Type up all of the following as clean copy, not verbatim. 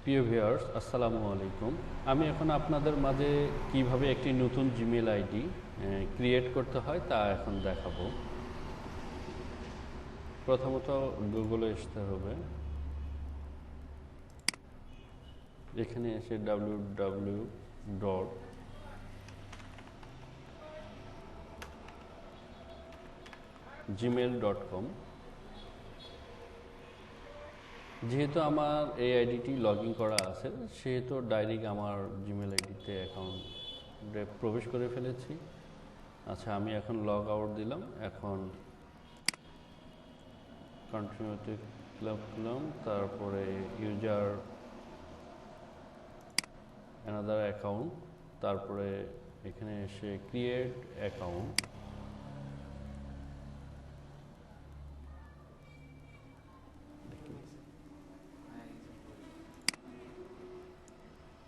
প্রিয় ভিউয়ার্স, আসসালামু আলাইকুম। আমি এখন আপনাদের মাঝে কিভাবে একটি নতুন জিমেল আইডি ক্রিয়েট করতে হয় তা এখন দেখাবো। প্রথমত গুগলে আসতে হবে। এখানে এসে www.gmail.com। যেহেতু আমার এই আইডিটি লগ ইন করা আছে, সেহেতু ডাইরেক্ট আমার জিমেল আইডিতে অ্যাকাউন্টে প্রবেশ করে ফেলেছি। আচ্ছা, আমি এখন লগ আউট দিলাম। এখন কন্টিনিউতে ক্লিক করলাম, তারপরে ইউজার অ্যানাদার অ্যাকাউন্ট, তারপরে এখানে এসে ক্রিয়েট অ্যাকাউন্ট।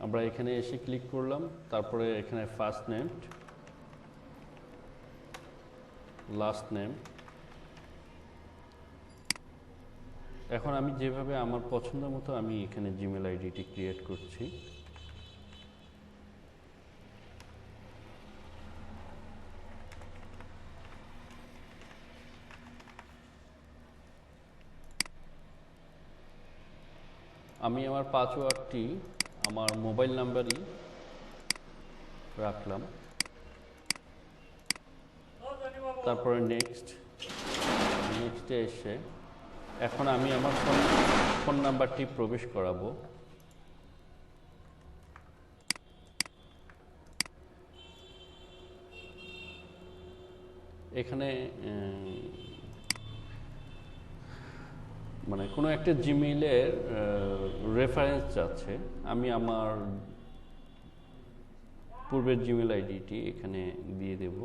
আমরা এখানে এসে ক্লিক করলাম, তারপরে এখানে ফার্স্ট নেম, লাস্ট নেম। এখন আমি যেভাবে আমার পছন্দ মতো আমি এখানে জিমেল আইডিটি ক্রিয়েট করছি। আমি আমার পাসওয়ার্ডটি আমার মোবাইল নাম্বারই রাখলাম, তারপরে নেক্সটে এসে এখন আমি আমার ফোন নাম্বারটি প্রবেশ করাবো। এখানে মানে কোনো একটা জিমেইলের রেফারেন্স চাচ্ছে। আমি আমার পূর্বের জিমেল আইডিটি এখানে দিয়ে দেব।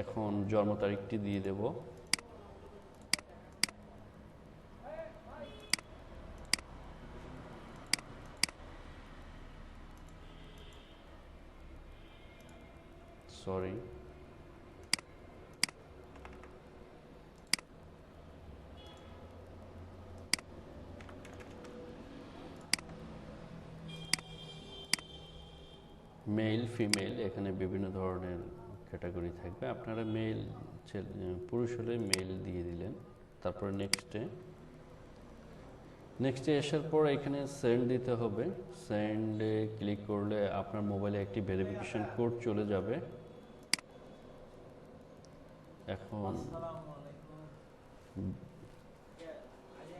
এখন জন্ম তারিখটি দিয়ে দেব। সরি, মেল ফিমেল এখানে বিভিন্ন ধরনের ক্যাটাগরি থাকবে। আপনারা পুরুষ হলে মেল দিয়ে দিলেন। তারপরে নেক্সটে আসার পর এখানে সেন্ড দিতে হবে। সেন্ডে ক্লিক করলে আপনার মোবাইলে একটি ভেরিফিকেশন কোড চলে যাবে। এখন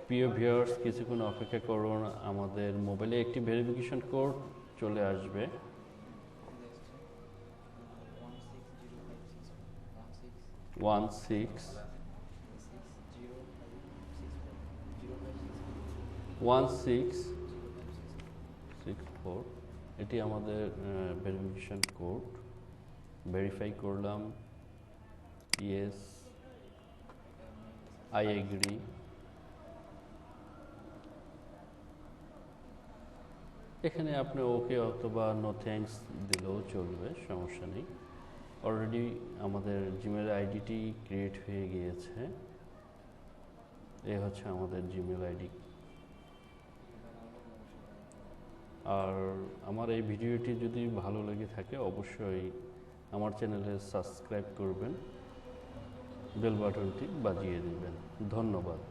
প্রিয় ভিউয়ার্স, কিছুক্ষণ অপেক্ষা করুন, আমাদের মোবাইলে একটি ভেরিফিকেশন কোড চলে আসবে। ওয়ান সিক্স 1664, এটি আমাদের ভেরিফিকেশন কোড। ভেরিফাই করলাম, ইয়েস, আই এগ্রি। এখানে আপনি ওকে অথবা নো থ্যাঙ্কস দিলেও চলবে, সমস্যা নেই। অলরেডি আমাদের জিমেল আইডিটি ক্রিয়েট হয়ে গিয়েছে। এই হচ্ছে আমাদের জিমেল আইডি। আর আমার এই ভিডিওটি যদি ভালো লেগে থাকে অবশ্যই আমার চ্যানেলে সাবস্ক্রাইব করবেন, বেল বাটনটি বাজিয়ে দিবেন। ধন্যবাদ।